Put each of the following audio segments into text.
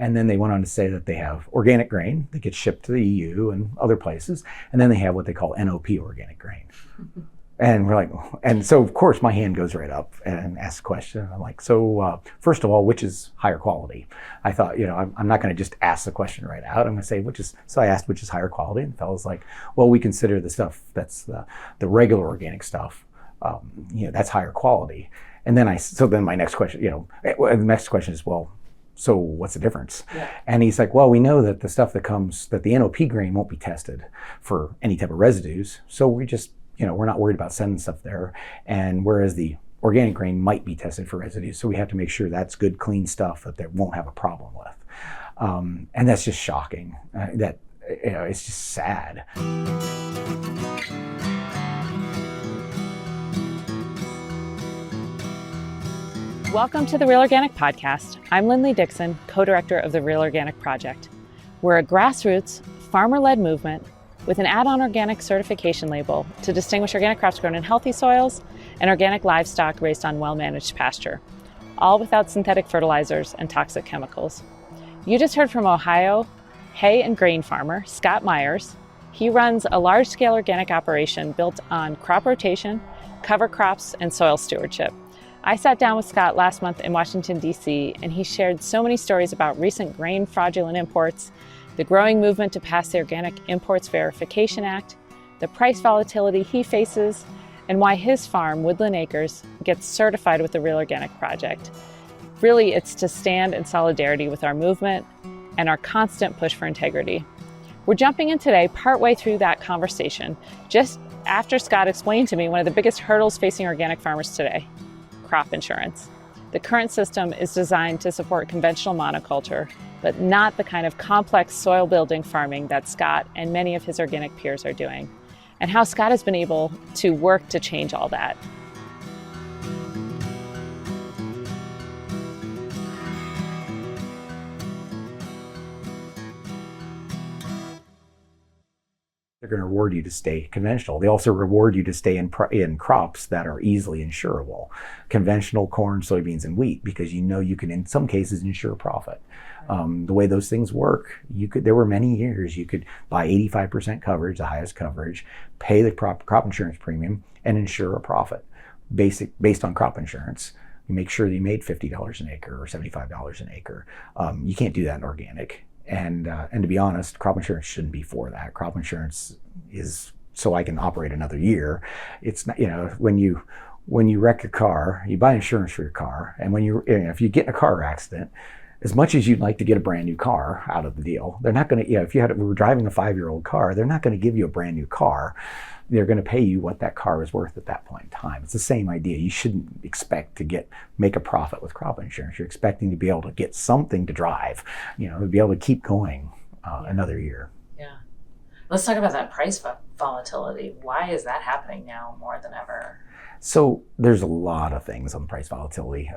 And then they went on to say that they have organic grain that gets shipped to the EU and other places. And then they have what they call NOP organic grain. And we're like, and so of course my hand goes right up and asks a question. I'm like, so first of all, which is higher quality? I thought, I'm not going to just ask the question right out. I'm going to say, so I asked, which is higher quality? And the fellow's like, well, we consider the stuff that's the regular organic stuff, that's higher quality. And then then my next question, the next question is, well, so what's the difference? Yeah. And he's like, well, we know that the stuff that the NOP grain won't be tested for any type of residues. So we just, we're not worried about sending stuff there. And whereas the organic grain might be tested for residues. So we have to make sure that's good, clean stuff that they won't have a problem with. And that's just shocking. It's just sad. Welcome to the Real Organic Podcast. I'm Lindley Dixon, co-director of the Real Organic Project. We're a grassroots, farmer-led movement with an add-on organic certification label to distinguish organic crops grown in healthy soils and organic livestock raised on well-managed pasture, all without synthetic fertilizers and toxic chemicals. You just heard from Ohio hay and grain farmer Scott Myers. He runs a large-scale organic operation built on crop rotation, cover crops, and soil stewardship. I sat down with Scott last month in Washington, D.C., and he shared so many stories about recent grain fraudulent imports, the growing movement to pass the Organic Imports Verification Act, the price volatility he faces, and why his farm, Woodlyn Acres, gets certified with the Real Organic Project. Really, it's to stand in solidarity with our movement and our constant push for integrity. We're jumping in today partway through that conversation, just after Scott explained to me one of the biggest hurdles facing organic farmers today: crop insurance. The current system is designed to support conventional monoculture, but not the kind of complex soil building farming that Scott and many of his organic peers are doing, and how Scott has been able to work to change all that. They're going to reward you to stay conventional. They also reward you to stay in crops that are easily insurable. Conventional corn, soybeans, and wheat, because you can, in some cases, insure profit. The way those things work, there were many years you could buy 85% coverage, the highest coverage, pay the crop insurance premium, and insure a profit based on crop insurance. You make sure that you made $50 an acre or $75 an acre. You can't do that in organic. And to be honest, crop insurance shouldn't be for that. Crop insurance is so I can operate another year. It's not, when you wreck a car, you buy insurance for your car, and if you get in a car accident, as much as you'd like to get a brand new car out of the deal, they're not going to. If you were driving a 5-year-old car, they're not going to give you a brand new car. They're going to pay you what that car is worth at that point in time. It's the same idea. You shouldn't expect to make a profit with crop insurance. You're expecting to be able to get something to drive, to be able to keep going another year. Yeah. Let's talk about that price volatility. Why is that happening now more than ever? So there's a lot of things on price volatility,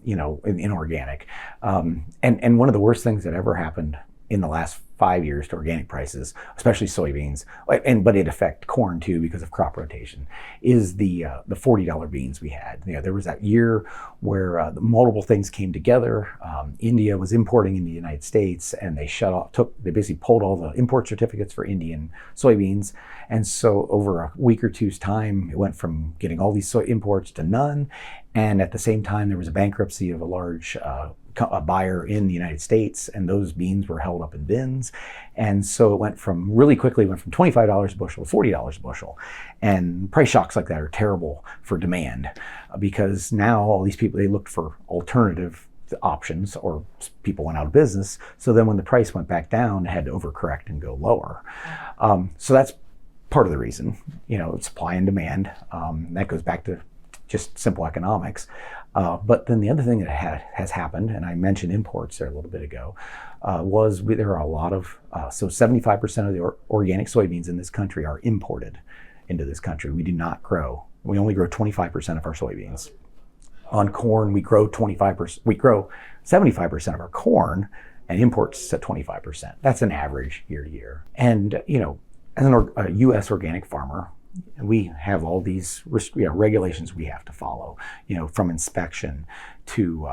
in organic. And one of the worst things that ever happened in the last 5 years to organic prices, especially soybeans, but it affects corn too because of crop rotation, is the $40 beans we had. There was that year where multiple things came together. India was importing in the United States, and they basically pulled all the import certificates for Indian soybeans. And so over a week or two's time, it went from getting all these soy imports to none. And at the same time, there was a bankruptcy of a large a buyer in the United States, and those beans were held up in bins. And so it went from $25 a bushel to $40 a bushel. And price shocks like that are terrible for demand, because now all these people, they looked for alternative options, or people went out of business. So then when the price went back down, it had to overcorrect and go lower. So that's part of the reason, supply and demand. That goes back to just simple economics. But then the other thing that has happened, and I mentioned imports there a little bit ago, was there are a lot of, so 75% of the organic soybeans in this country are imported into this country. We do not grow. We only grow 25% of our soybeans. On corn, we grow 25%. We grow 75% of our corn, and imports at 25%. That's an average year to year. And, as a U.S. organic farmer, we have all these regulations we have to follow, from inspection to,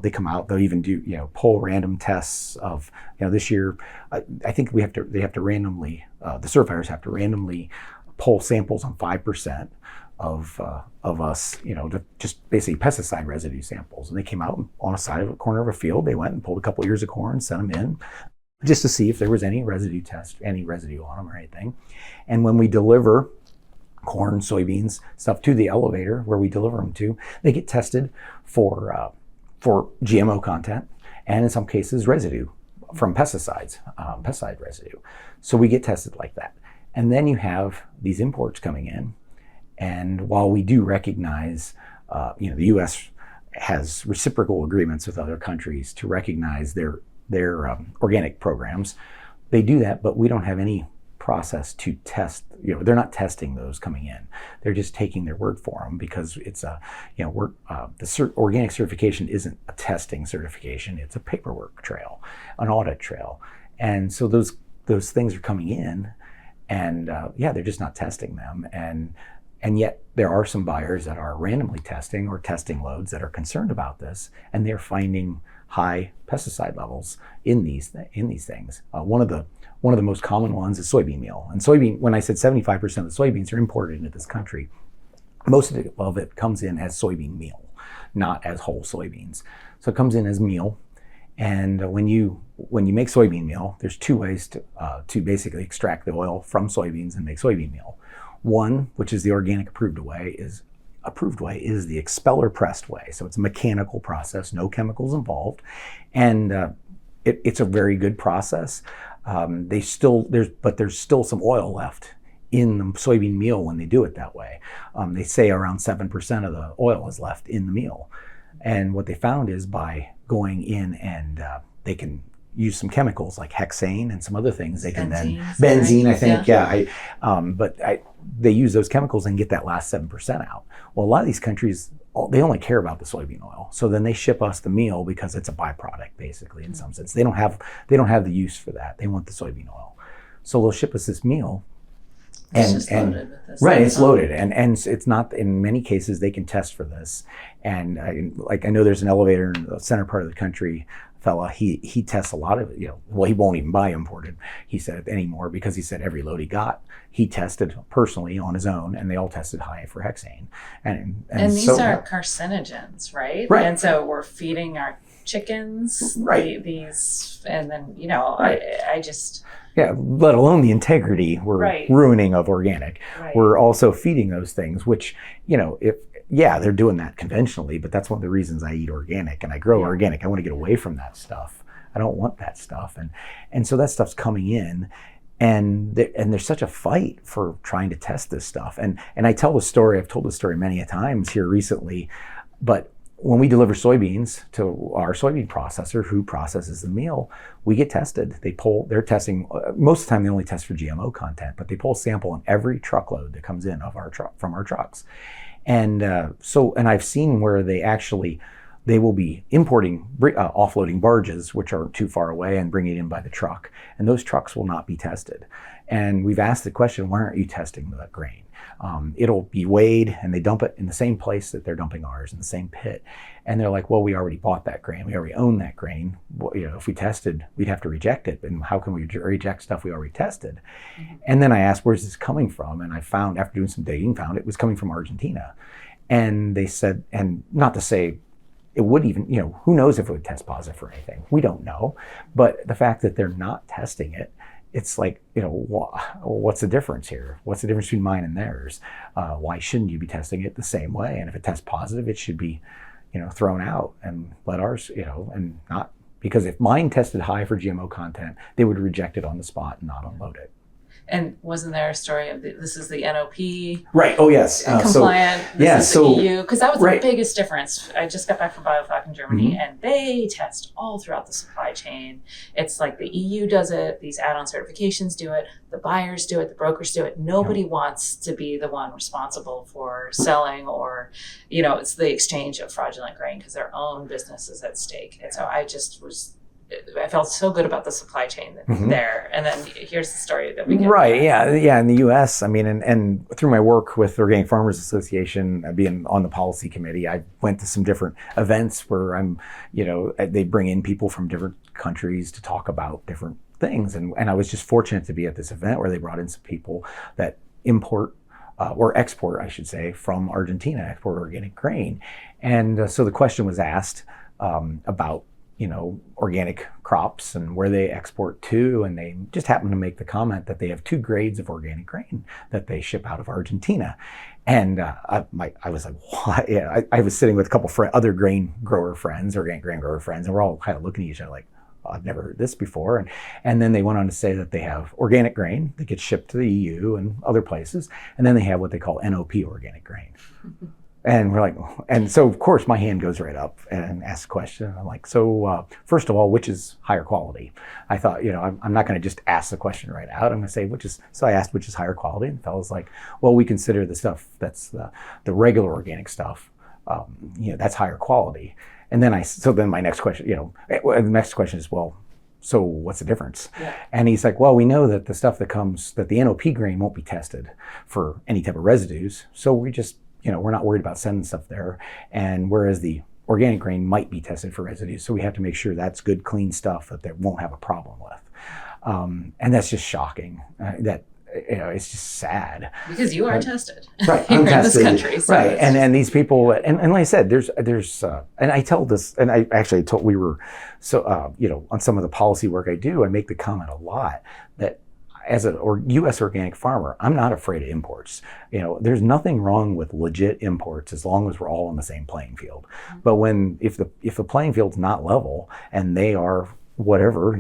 they come out, they'll even do, pull random tests of, this year, I think they have to randomly, the certifiers have to randomly pull samples on 5% of us, just basically pesticide residue samples. And they came out on a side of a corner of a field. They went and pulled a couple of ears of corn, sent them in just to see if there was any residue on them or anything. And when we deliver corn, soybeans, stuff to the elevator where we deliver them to, they get tested for GMO content, and in some cases residue from pesticides, pesticide residue. So we get tested like that. And then you have these imports coming in. And while we do recognize, the U.S. has reciprocal agreements with other countries to recognize their organic programs, they do that, but we don't have any process to test. They're not testing those coming in. They're just taking their word for them because it's organic certification isn't a testing certification. It's a paperwork trail, an audit trail, and so those things are coming in, and they're just not testing them, and yet there are some buyers that are randomly testing or testing loads that are concerned about this, and they're finding high pesticide levels in these things. One of the most common ones is soybean meal. And when I said 75% of the soybeans are imported into this country, most of it comes in as soybean meal, not as whole soybeans. So it comes in as meal. And when you make soybean meal, there's two ways to basically extract the oil from soybeans and make soybean meal. One, which is the organic approved way, is the expeller pressed way. So it's a mechanical process, no chemicals involved, and it's a very good process. There's still some oil left in the soybean meal when they do it that way. They say around 7% of the oil is left in the meal, and what they found is by going in and they can use some chemicals like hexane and some other things. They can benzene, I think, they use those chemicals and get that last 7% out. Well, a lot of these countries, they only care about the soybean oil. So then they ship us the meal because it's a byproduct, basically, in some sense. They don't have the use for that. They want the soybean oil. So they'll ship us this meal. Loaded with this. Right, it's loaded. And it's not, in many cases, they can test for this. And I know there's an elevator in the center part of the country, fella, he tests a lot of it, he won't even buy imported, he said, anymore, because he said every load he got, he tested personally on his own, and they all tested high for hexane. And these are carcinogens, right? Right. And so we're feeding our chickens these, and then, I just... Yeah, let alone the integrity we're ruining of organic. Right. We're also feeding those things, which, they're doing that conventionally, but that's one of the reasons I eat organic and I grow organic. I want to get away from that stuff. I don't want that stuff. And so that stuff's coming in, and there's such a fight for trying to test this stuff. And I tell the story, I've told the story many a times here recently, but when we deliver soybeans to our soybean processor who processes the meal, we get tested. They're testing, most of the time they only test for GMO content, but they pull a sample on every truckload that comes in from our trucks. And I've seen where they will be importing, offloading barges, which are too far away, and bringing it in by the truck. And those trucks will not be tested. And we've asked the question, why aren't you testing the grain? It'll be weighed, and they dump it in the same place that they're dumping ours, in the same pit. And they're like, well, we already bought that grain. We already own that grain. Well, if we tested, we'd have to reject it. And how can we reject stuff we already tested? Mm-hmm. And then I asked, where's this coming from? And I found, after doing some digging, it was coming from Argentina. And they said, and not to say it would even, who knows if it would test positive for anything? We don't know. But the fact that they're not testing it, it's like, what's the difference here? What's the difference between mine and theirs? Why shouldn't you be testing it the same way? And if it tests positive, it should be, thrown out and let ours, and not, because if mine tested high for GMO content, they would reject it on the spot and not unload it. And wasn't there a story of this is the NOP? Right. Oh, yes. Compliant. This is the EU. Because that was the biggest difference. I just got back from BioFac in Germany, and they test all throughout the supply chain. It's like the EU does it. These add-on certifications do it. The buyers do it. The brokers do it. Nobody wants to be the one responsible for selling or, it's the exchange of fraudulent grain because their own business is at stake. And so I felt so good about the supply chain there. And then here's the story that we get. Right. Yeah. In the U.S., I mean, and through my work with the Organic Farmers Association, being on the policy committee, I went to some different events where they bring in people from different countries to talk about different things. And I was just fortunate to be at this event where they brought in some people that import or export, I should say, from Argentina, export organic grain. And so the question was asked about organic crops and where they export to, and they just happened to make the comment that they have 2 grades of organic grain that they ship out of Argentina. And I was like, what? Yeah, I was sitting with a couple other grain grower friends, organic grain grower friends, and we're all kind of looking at each other like, I've never heard this before. And then they went on to say that they have organic grain that gets shipped to the EU and other places, and then they have what they call NOP organic grain. And we're like, and so of course my hand goes right up and asks a question. And I'm like, so first of all, which is higher quality? I thought, I'm not going to just ask the question right out. I'm going to say, so I asked, which is higher quality? And the fellow's like, well, we consider the stuff that's the regular organic stuff, that's higher quality. And then my next question, the next question is, well, so what's the difference? Yeah. And he's like, well, we know that the stuff that the NOP grain won't be tested for any type of residues. So we just, we're not worried about sending stuff there. And whereas the organic grain might be tested for residues. So we have to make sure that's good, clean stuff that they won't have a problem with. And that's just shocking. It's just sad. Because you are tested. Right. I'm tested. In this country. So right. And these people, and like I said, there's, and I tell this, and I actually told, we were, so, on some of the policy work I do, I make the comment a lot that as a U.S. organic farmer, I'm not afraid of imports. There's nothing wrong with legit imports as long as we're all on the same playing field. But if the playing field's not level and they are whatever,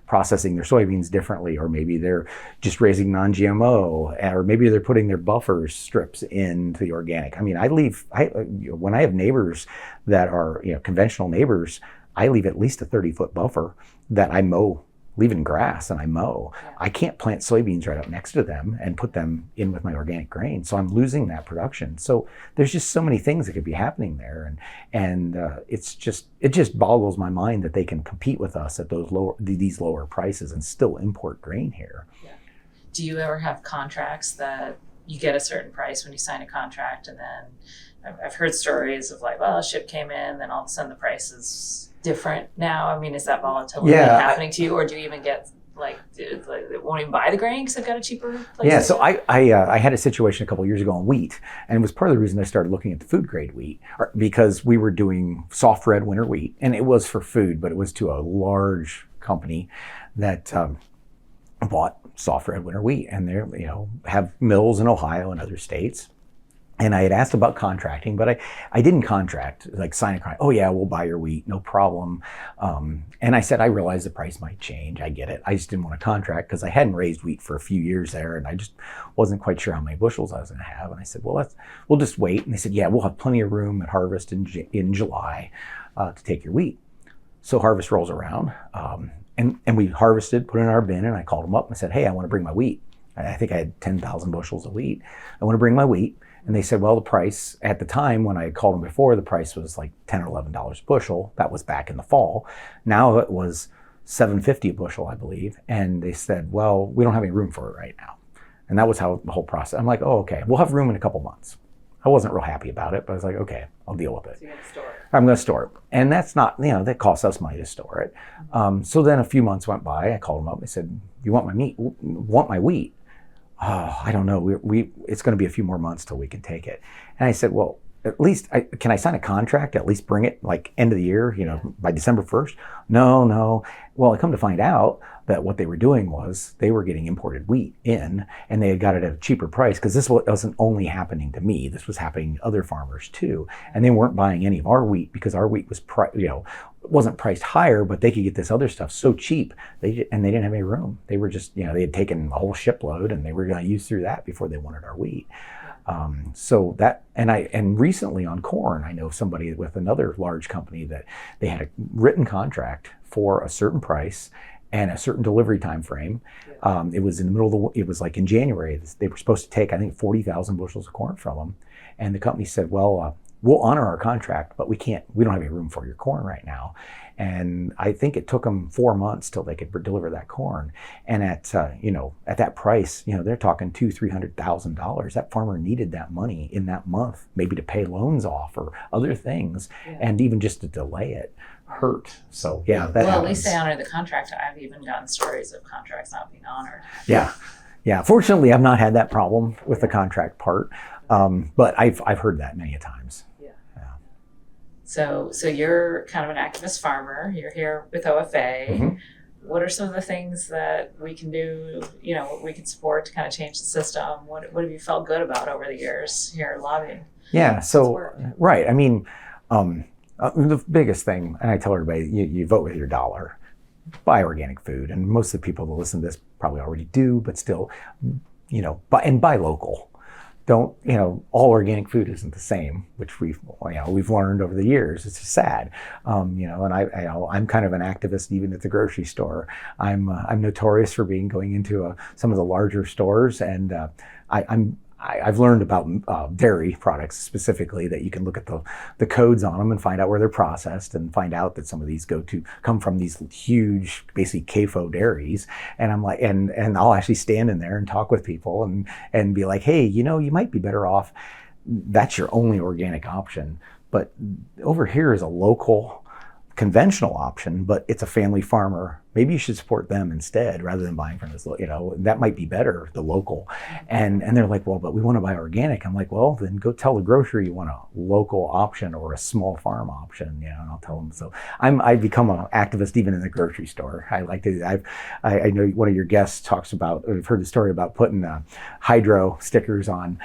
processing their soybeans differently, or maybe they're just raising non-GMO, or maybe they're putting their buffer strips into the organic. I mean, when I have neighbors that are, conventional neighbors, I leave at least a 30-foot buffer that I mow, leaving grass and I mow. Yeah. I can't plant soybeans right up next to them and put them in with my organic grain. So I'm losing that production. So there's just so many things that could be happening there. And it just boggles my mind that they can compete with us at these lower prices and still import grain here. Yeah. Do you ever have contracts that you get a certain price when you sign a contract, and then I've heard stories of like, well, a ship came in, then all of a sudden the price is different now? I mean, is that volatility happening to you, or do you even get like they won't even buy the grain because they've got a cheaper place? Yeah, so I had a situation a couple of years ago on wheat, and it was part of the reason I started looking at the food grade wheat, because we were doing soft red winter wheat, and it was for food, but it was to a large company that bought soft red winter wheat, and they have mills in Ohio and other states. And I had asked about contracting, but I didn't contract, like sign a contract. Oh yeah, we'll buy your wheat, no problem. And I said, I realize the price might change. I get it. I just didn't want to contract because I hadn't raised wheat for a few years there, and I just wasn't quite sure how many bushels I was going to have. And I said, well, we'll just wait. And they said, yeah, we'll have plenty of room at harvest in July to take your wheat. So harvest rolls around, and we harvested, put it in our bin, and I called them up and I said, hey, I want to bring my wheat. I think I had 10,000 bushels of wheat. I want to bring my wheat. And they said, well, the price at the time when I called them before, the price was like $10 or $11 a bushel. That was back in the fall. Now it was $7.50 a bushel, I believe. And they said, well, we don't have any room for it right now. And that was how the whole process. I'm like, oh, okay, we'll have room in a couple months. I wasn't real happy about it, but I was like, okay, I'll deal with it. So you're going to store it. I'm going to store it. And that's not, that costs us money to store it. So then a few months went by. I called them up. I said, you want my wheat? Oh, I don't know. It's going to be a few more months till we can take it. And I said, well, at least can I sign a contract? At least bring it like end of the year, by December 1st? No. Well, I come to find out that what they were doing was they were getting imported wheat in, and they had got it at a cheaper price, because this wasn't only happening to me. This was happening to other farmers too. And they weren't buying any of our wheat because our wheat was wasn't priced higher, but they could get this other stuff so cheap. They didn't have any room. They were just, they had taken a whole shipload and they were going to use through that before they wanted our wheat. So that, and recently on corn, I know somebody with another large company that they had a written contract for a certain price and a certain delivery time frame. It was in the middle of it was like in January. They were supposed to take, I think, 40,000 bushels of corn from them. And the company said, well, we'll honor our contract, but we don't have any room for your corn right now. And I think it took them 4 months till they could deliver that corn. And at that price, they're talking $200,000-$300,000. That farmer needed that money in that month, maybe to pay loans off or other things, and even just to delay it hurt. So that well, happens. At least they honor the contract. I've even gotten stories of contracts not being honored. Yeah. Fortunately, I've not had that problem with the contract part, but I've heard that many a times. So you're kind of an activist farmer. You're here with OFA. Mm-hmm. What are some of the things that we can do, what we can support to kind of change the system? What have you felt good about over the years here lobbying? Yeah, so, right. I mean, the biggest thing, and I tell everybody, you vote with your dollar. Buy organic food. And most of the people that listen to this probably already do, but still, buy local. Don't, all organic food isn't the same, which we've learned over the years. It's just sad, and I'm kind of an activist even at the grocery store. I'm notorious for going into some of the larger stores, and I've learned about dairy products specifically, that you can look at the codes on them and find out where they're processed, and find out that some of these come from these huge, basically CAFO dairies. And I'm like, and I'll actually stand in there and talk with people and be like, hey, you might be better off. That's your only organic option. But over here is a local, conventional option, but it's a family farmer. Maybe you should support them instead rather than buying from this, that might be better, the local. And they're like, well, but we want to buy organic. I'm like, well, then go tell the grocery you want a local option or a small farm option, and I'll tell them. So I've become an activist even in the grocery store. I like to, I know one of your guests talks about, I've heard the story about putting hydro stickers on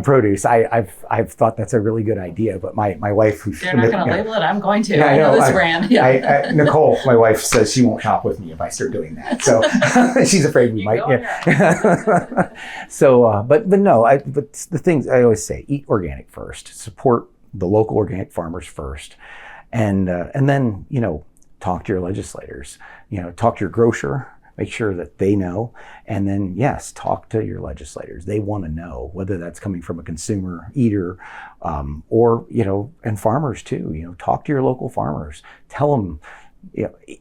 produce. I've thought that's a really good idea, but my wife, who's they're not going to label it. I'm going to. Yeah, I know this brand. Yeah. Nicole, my wife, says she won't shop with me if I start doing that. So she's afraid we might. So, but the things I always say: eat organic first, support the local organic farmers first, and then talk to your legislators. Talk to your grocer. Make sure that they know, and then yes, talk to your legislators. They want to know whether that's coming from a consumer eater, or and farmers too. Talk to your local farmers. Tell them.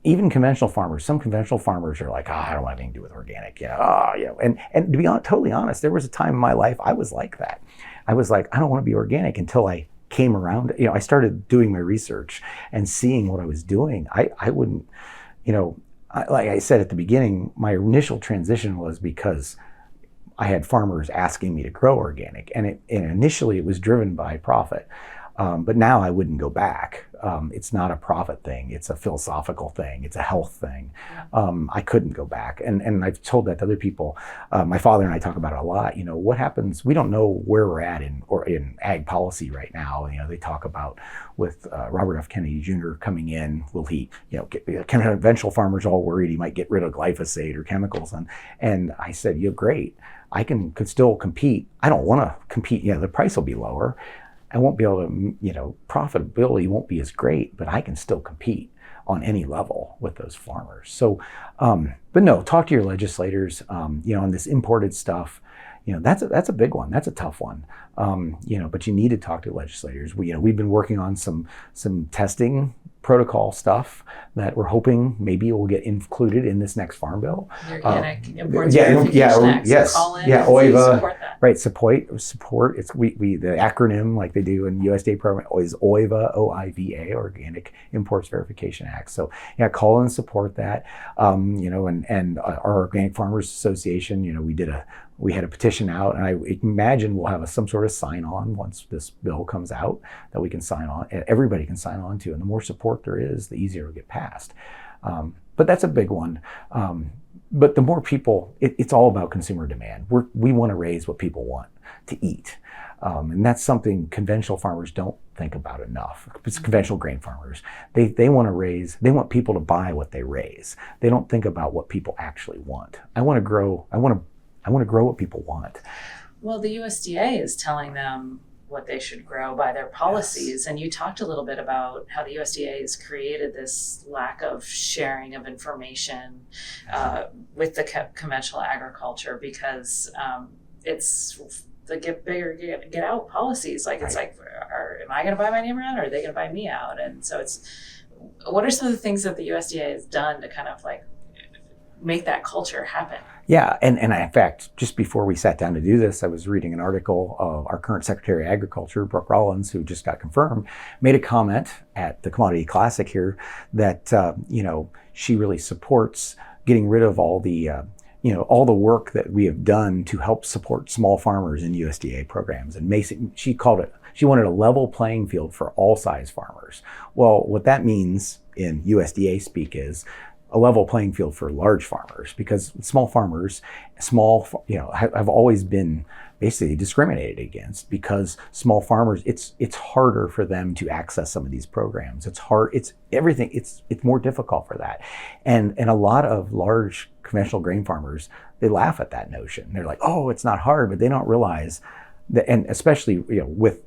Even conventional farmers. Some conventional farmers are like, I don't want anything to do with organic. And to be totally honest, there was a time in my life I was like that. I was like, I don't want to be organic until I came around. I started doing my research and seeing what I was doing. I wouldn't, like I said at the beginning, my initial transition was because I had farmers asking me to grow organic, and initially it was driven by profit. But now I wouldn't go back. It's not a profit thing. It's a philosophical thing. It's a health thing. I couldn't go back. And I've told that to other people. My father and I talk about it a lot. What happens? We don't know where we're at in ag policy right now. They talk about with Robert F. Kennedy Jr. coming in, will he, conventional farmers all worried he might get rid of glyphosate or chemicals. And I said, great. I could still compete. I don't want to compete. The price will be lower. I won't be able to, profitability won't be as great, but I can still compete on any level with those farmers. So, but no, talk to your legislators, on this imported stuff. That's a big one. That's a tough one. But you need to talk to legislators. We've been working on some testing protocol stuff that we're hoping maybe will get included in this next farm bill. Organic imports verification act. Yes, call in OEFFA, support that. Right? Support. It's the acronym like they do in USDA program is OEFFA, OIVA, Organic Imports Verification Act. So call and support that. And our Organic Farmers Association, we had a petition out, and I imagine we'll have some sort of sign-on once this bill comes out that we can sign on. Everybody can sign on to, and the more support there is, the easier it'll get passed. But that's a big one. But the more people, it's all about consumer demand. We want to raise what people want to eat. And that's something conventional farmers don't think about enough. It's conventional grain farmers. They want people to buy what they raise. They don't think about what people actually want. I want to grow what people want. Well, the USDA is telling them what they should grow by their policies. Yes. And you talked a little bit about how the USDA has created this lack of sharing of information with the conventional agriculture because it's the get bigger, get out policies. Like, it's like am I going to buy my neighbor out, or are they going to buy me out? And so what are some of the things that the USDA has done to kind of like make that culture happen? Yeah, and in fact, just before we sat down to do this, I was reading an article of our current Secretary of Agriculture, Brooke Rollins, who just got confirmed, made a comment at the Commodity Classic here that, she really supports getting rid of all the work that we have done to help support small farmers in USDA programs. And she wanted a level playing field for all size farmers. Well, what that means in USDA speak is a level playing field for large farmers, because small farmers, have always been basically discriminated against, because small farmers, it's harder for them to access some of these programs. It's hard, it's everything, it's more difficult for that. And a lot of large conventional grain farmers, they laugh at that notion. They're like, oh, it's not hard, but they don't realize that, and especially, with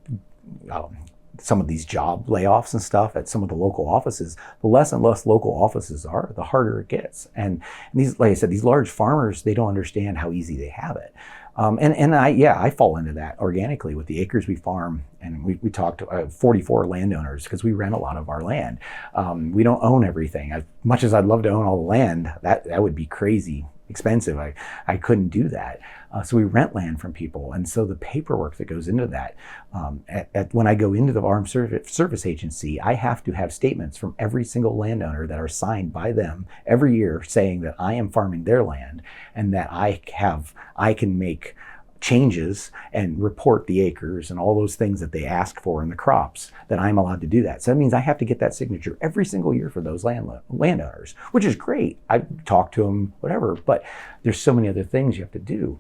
some of these job layoffs and stuff at some of the local offices, the less and less local offices are, the harder it gets. And these, like I said, these large farmers, they don't understand how easy they have it. I fall into that organically with the acres we farm. And we talked to 44 landowners, because we rent a lot of our land. We don't own everything. As much as I'd love to own all the land, that would be crazy expensive. I couldn't do that. So we rent land from people. And so the paperwork that goes into that, when I go into the Farm Service Agency, I have to have statements from every single landowner that are signed by them every year saying that I am farming their land, and that I can make changes and report the acres and all those things that they asked for in the crops, that I'm allowed to do that. So that means I have to get that signature every single year for those landowners, which is great. I talk to them, whatever, but there's so many other things you have to do.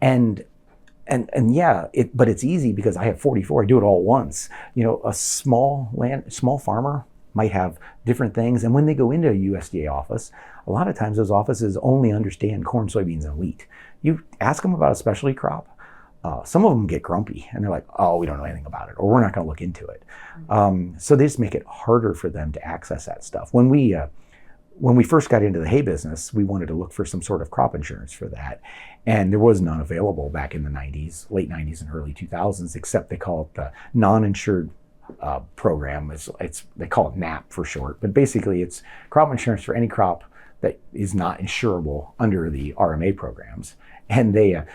But it's easy because I have 44, I do it all once. A small farmer might have different things. And when they go into a USDA office, a lot of times those offices only understand corn, soybeans, and wheat. You ask them about a specialty crop, some of them get grumpy and they're like, oh, we don't know anything about it, or we're not going to look into it. So they just make it harder for them to access that stuff. When we first got into the hay business, we wanted to look for some sort of crop insurance for that. And there was none available back in the 90s, late 90s and early 2000s, except they call it the non-insured program. They call it NAP for short, but basically it's crop insurance for any crop that is not insurable under the RMA programs. And the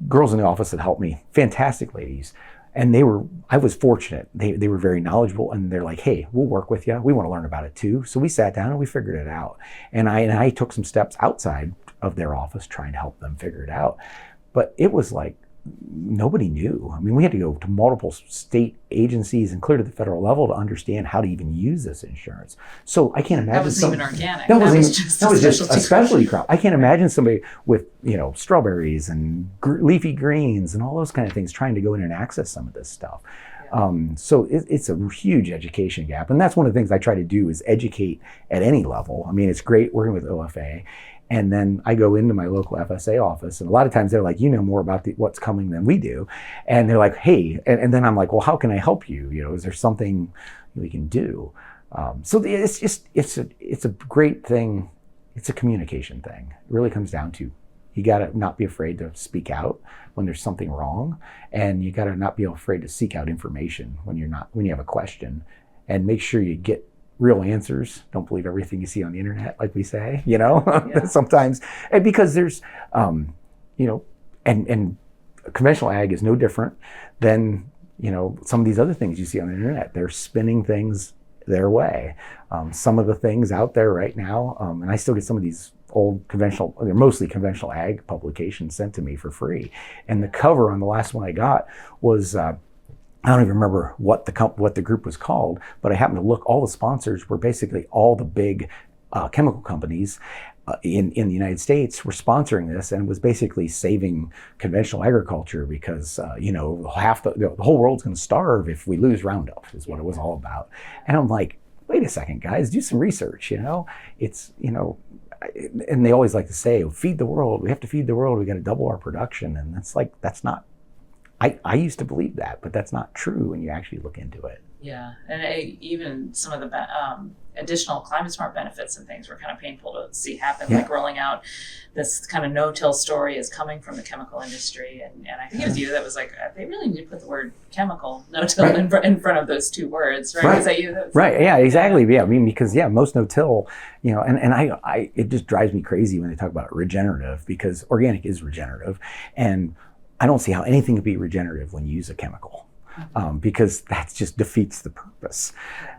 girls in the office that helped me, fantastic ladies, and I was fortunate. They were very knowledgeable, and they're like, hey, we'll work with you. We want to learn about it too. So we sat down and we figured it out. And I took some steps outside of their office trying to help them figure it out. But it was like, nobody knew. I mean, we had to go to multiple state agencies and clear to the federal level to understand how to even use this insurance. So I can't imagine that wasn't even organic. That was just a specialty crop. I can't imagine somebody with strawberries and leafy greens and all those kind of things trying to go in and access some of this stuff. So it's a huge education gap, and that's one of the things I try to do is educate at any level. I mean, it's great working with OEFFA. And then I go into my local FSA office, and a lot of times they're like, you know more about what's coming than we do. And they're like, hey, and then I'm like, well, how can I help you? Is there something we can do? So it's a great thing. It's a communication thing. It really comes down to, you gotta not be afraid to speak out when there's something wrong. And you gotta not be afraid to seek out information when you have a question, and make sure you get real answers. Don't believe everything you see on the internet, like we say, sometimes. And because there's, and conventional ag is no different than, some of these other things you see on the internet. They're spinning things their way. Some of the things out there right now, and I still get some of these old they're mostly conventional ag publications sent to me for free. And the cover on the last one I got was, I don't even remember what the group was called, but I happened to look. All the sponsors were basically all the big chemical companies in the United States were sponsoring this, and it was basically saving conventional agriculture because the whole world's going to starve if we lose Roundup, is what it was all about. And I'm like, wait a second, guys, do some research. It's and they always like to say, feed the world. We have to feed the world. We got to double our production, and that's not. I used to believe that, but that's not true when you actually look into it. Yeah, and even some of the additional climate smart benefits and things were kind of painful to see happen, like rolling out this kind of no-till story is coming from the chemical industry. And I think it was you that was like, they really need to put the word chemical, no-till in front of those two words, right? Was that you? That was yeah, exactly. Yeah, I mean, because most no-till, and I it just drives me crazy when they talk about regenerative, because organic is regenerative. And I don't see how anything could be regenerative when you use a chemical. Because that just defeats the purpose.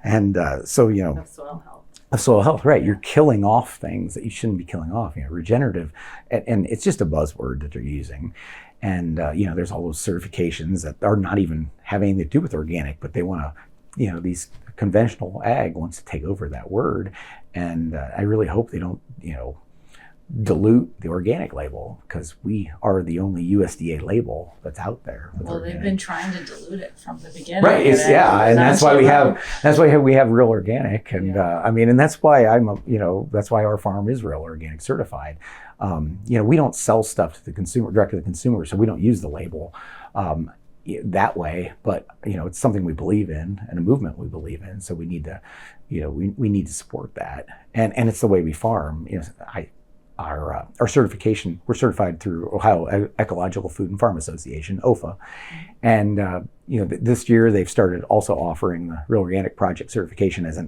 And of soil health. Of soil health, right? You're killing off things that you shouldn't be killing off. Regenerative, and it's just a buzzword that they're using. And there's all those certifications that are not even having anything to do with organic, but they want to, these conventional ag wants to take over that word. And I really hope they don't, dilute the organic label, because we are the only USDA label that's out there. Well, they've been trying to dilute it from the beginning. Right. And that's why we have real organic. And and that's why that's why our farm is real organic certified. We don't sell stuff to the consumer, direct to the consumer, so we don't use the label that way. But it's something we believe in and a movement we believe in. So we need to, we need to support that. And it's the way we farm. Our certification, we're certified through Ohio Ecological Food and Farm Association, OEFFA. And this year they've started also offering the Real Organic Project certification as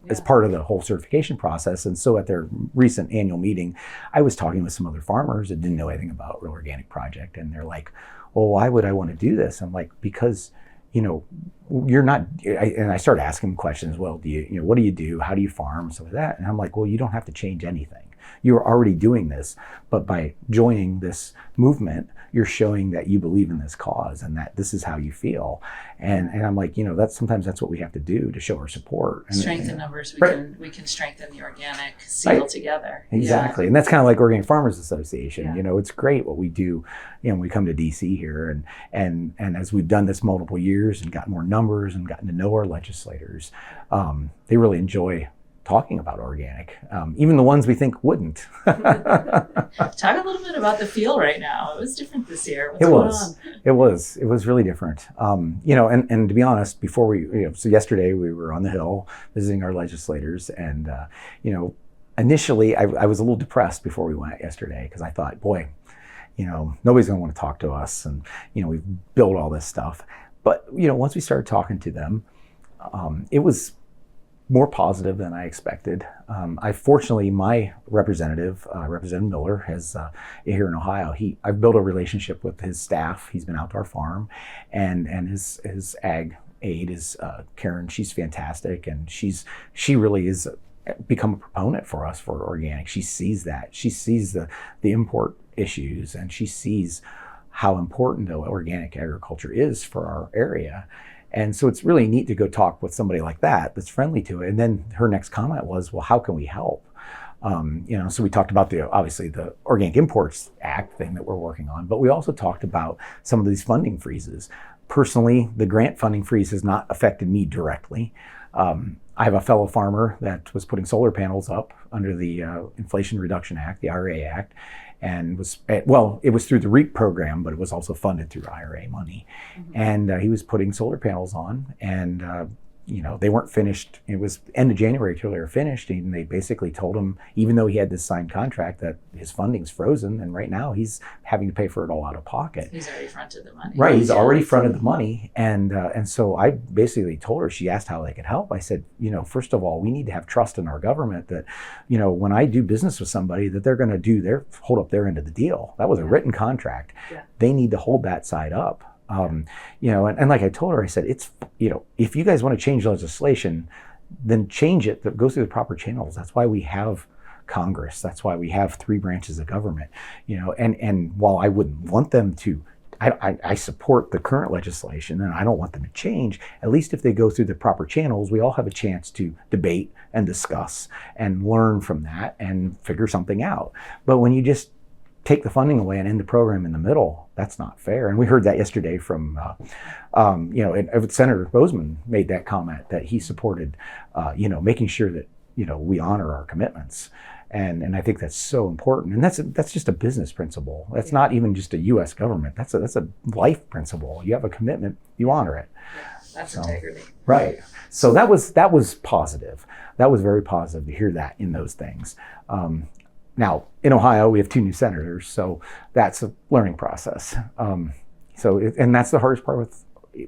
as part of the whole certification process. And so at their recent annual meeting, I was talking with some other farmers that didn't know anything about Real Organic Project, and they're like, well, why would I want to do this? I'm like, because you're not, and I started asking them questions. Well, what do you do? How do you farm? Stuff like that. And I'm like, well, you don't have to change anything. You're already doing this, but by joining this movement, you're showing that you believe in this cause and that this is how you feel. And I'm like, sometimes that's what we have to do to show our support. And, strength in numbers, we can strengthen the organic seal together. Exactly. Yeah. And that's kind of like Organic Farmers Association. Yeah. It's great what we do. We come to DC here, and as we've done this multiple years and gotten more numbers and gotten to know our legislators, they really enjoy talking about organic, even the ones we think wouldn't. Talk a little bit about the feel right now. It was different this year. What's going on? It was really different. And to be honest, before so yesterday we were on the Hill visiting our legislators, and initially I was a little depressed before we went yesterday, because I thought, boy, nobody's going to want to talk to us, and we've built all this stuff. But once we started talking to them, it was more positive than I expected. Fortunately, my representative, Representative Miller, has here in Ohio. I've built a relationship with his staff. He's been out to our farm, and his ag aide is Karen. She's fantastic, and she really is become a proponent for us for organic. She sees that. She sees the import issues, and she sees how important the organic agriculture is for our area. And so it's really neat to go talk with somebody like that that's friendly to it. And then her next comment was, well, how can we help? So we talked about obviously the Organic Imports Act thing that we're working on, but we also talked about some of these funding freezes. Personally, the grant funding freeze has not affected me directly. I have a fellow farmer that was putting solar panels up under the Inflation Reduction Act, the IRA Act, and it was through the REAP program, but it was also funded through IRA money. Mm-hmm. And he was putting solar panels on, and they weren't finished. It was end of January till they were finished, and they basically told him, even though he had this signed contract, that his funding's frozen, and right now he's having to pay for it all out of pocket. He's already fronted the money. Right, he's already fronted the money, and so I basically told her. She asked how they could help. I said, first of all, we need to have trust in our government that, when I do business with somebody, that they're going to hold up their end of the deal. That was a written contract. Yeah. They need to hold that side up. And like I told her, I said, it's, if you guys want to change legislation, then change it, that goes through the proper channels. That's why we have Congress. That's why we have 3 branches of government, and while I wouldn't want them to, I support the current legislation, and I don't want them to change. At least if they go through the proper channels, we all have a chance to debate and discuss and learn from that and figure something out. But when you just take the funding away and end the program in the middle, that's not fair. And we heard that yesterday from, Senator Bozeman made that comment that he supported, making sure that, we honor our commitments. And I think that's so important. And that's just a business principle. That's not even just a U.S. government. That's a life principle. You have a commitment, you honor it. That's integrity. Right. So that was positive. That was very positive to hear that in those things. Now, in Ohio, we have 2 new senators, so that's a learning process. And that's the hardest part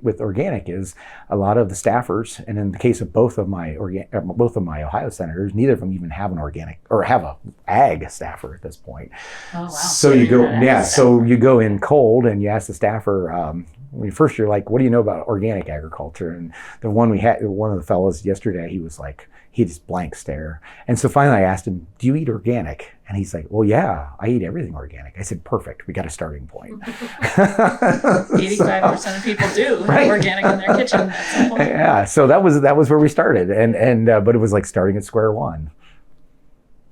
with organic is a lot of the staffers, and in the case of both of my Ohio senators, neither of them even have an organic or have a ag staffer at this point. Oh wow! So you go in cold and you ask the staffer. When first you're like, what do you know about organic agriculture? And the one we had, one of the fellows yesterday, he was like, he just blank stare. And so finally I asked him, do you eat organic? And he's like, well, yeah, I eat everything organic. I said, perfect. We got a starting point. 85% of people do have organic in their kitchen at some point. Yeah. So that was where we started. But it was like starting at square one.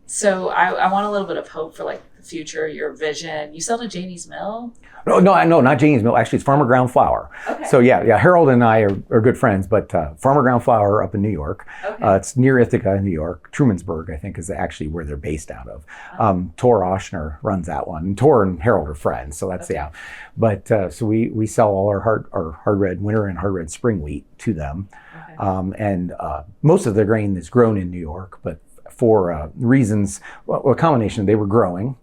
So I want a little bit of hope for like the future, your vision. You sell to Janie's Mill? No, not Janie's Mill. Actually, it's Farmer Ground Flour. Okay. So yeah, Harold and I are good friends, but Farmer Ground Flour up in New York. Okay. It's near Ithaca in New York. Trumansburg, I think, is actually where they're based out of. Tor Oshner runs that one. And Tor and Harold are friends, so that's, yeah. But so we sell all our hard red winter and hard red spring wheat to them. Okay. Most of the grain is grown in New York, but for reasons, a combination, they were growing.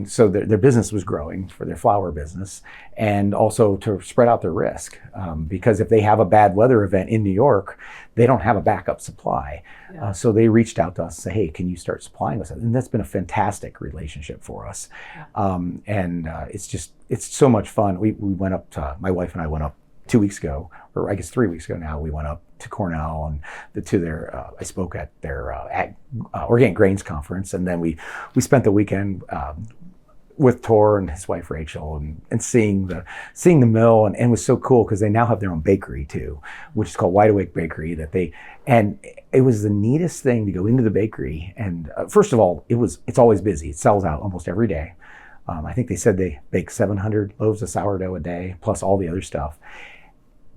So their business was growing for their flour business, and also to spread out their risk, because if they have a bad weather event in New York, they don't have a backup supply. Yeah. So they reached out to us and say, hey, can you start supplying us? And that's been a fantastic relationship for us. Yeah. It's so much fun. We went up to, my wife and I went up 2 weeks ago, or I guess 3 weeks ago now, we went up to Cornell and I spoke at their organic grains conference, and then we spent the weekend with Tor and his wife Rachel and seeing the mill, and it was so cool because they now have their own bakery too, which is called Wide Awake Bakery. And it was the neatest thing to go into the bakery, and first of all, it's always busy. It sells out almost every day. I think they said they bake 700 loaves of sourdough a day, plus all the other stuff.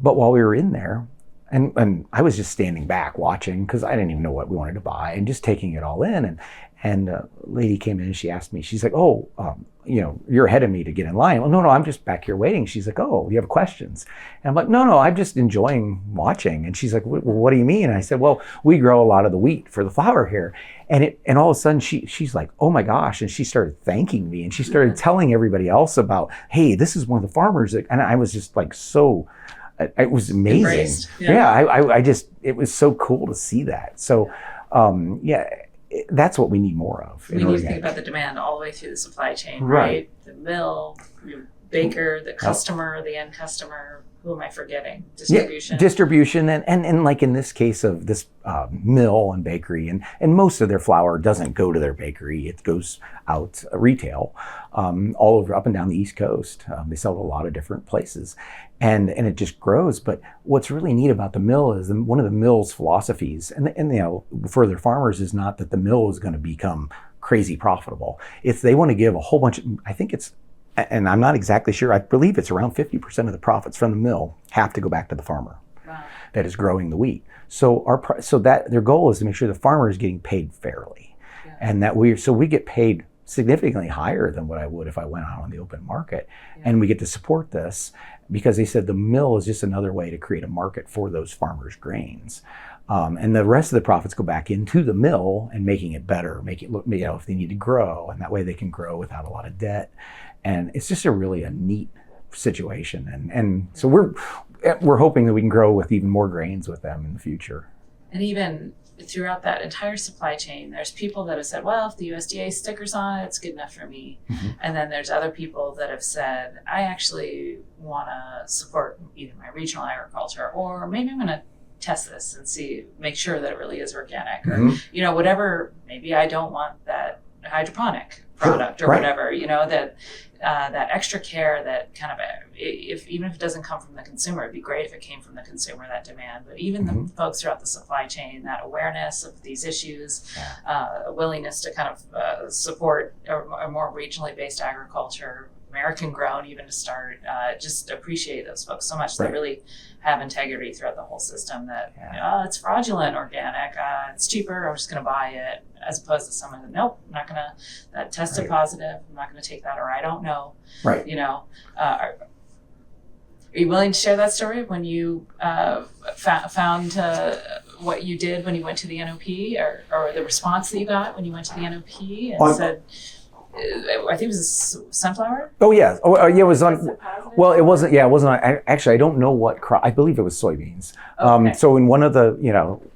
But while we were in there, and I was just standing back watching because I didn't even know what we wanted to buy and just taking it all in. And a lady came in and she asked me, she's like, oh, you're ahead of me to get in line. Well, no, I'm just back here waiting. She's like, oh, you have questions? And I'm like, no, I'm just enjoying watching. And she's like, well, what do you mean? And I said, well, we grow a lot of the wheat for the flour here. And all of a sudden she's like, oh my gosh. And she started thanking me and she started telling everybody else about, hey, this is one of the farmers. And I was just like, it was amazing. It was so cool to see that. So, that's what we need more of. We need to think about the demand all the way through the supply chain, right? The mill, your baker, the customer, the end customer. Who am I forgetting? Distribution. Yeah, distribution, and like in this case of this mill and bakery, and most of their flour doesn't go to their bakery. It goes out retail, all over up and down the East Coast. They sell to a lot of different places, and it just grows. But what's really neat about the mill is one of the mill's philosophies, and for their farmers, is not that the mill is going to become crazy profitable. It's they want to give a whole bunch. I think it's. And I'm not exactly sure. I believe it's around 50% of the profits from the mill have to go back to the farmer that is growing the wheat. So that their goal is to make sure the farmer is getting paid fairly, and that we get paid significantly higher than what I would if I went out on the open market, and we get to support this because they said the mill is just another way to create a market for those farmers' grains. And the rest of the profits go back into the mill and making it better, make it look, if they need to grow, and that way they can grow without a lot of debt. And it's just a neat situation. And so we're hoping that we can grow with even more grains with them in the future. And even throughout that entire supply chain, there's people that have said, well, if the USDA stickers on it, it's good enough for me. Mm-hmm. And then there's other people that have said, I actually want to support either my regional agriculture, or maybe I'm going to test this and make sure that it really is organic, or, whatever, maybe I don't want that hydroponic product or whatever, that extra care, that kind of, even if it doesn't come from the consumer, it'd be great if it came from the consumer, that demand. But even the folks throughout the supply chain, that awareness of these issues, a willingness to kind of support a more regionally based agriculture, American grown even to start, just appreciate those folks so much. They really have integrity throughout the whole system, that it's fraudulent organic, it's cheaper, I'm just going to buy it, as opposed to someone that, nope, I'm not going to, that tested positive, I'm not going to take that, or I don't know, you willing to share that story of when you found what you did when you went to the NOP, or the response that you got when you went to the NOP and said, I think it was sunflower? Oh, yeah. Yeah, it was on. Well, it wasn't. Yeah, it wasn't on. Actually, I don't know what crop. I believe it was soybeans. Okay. So in one of the,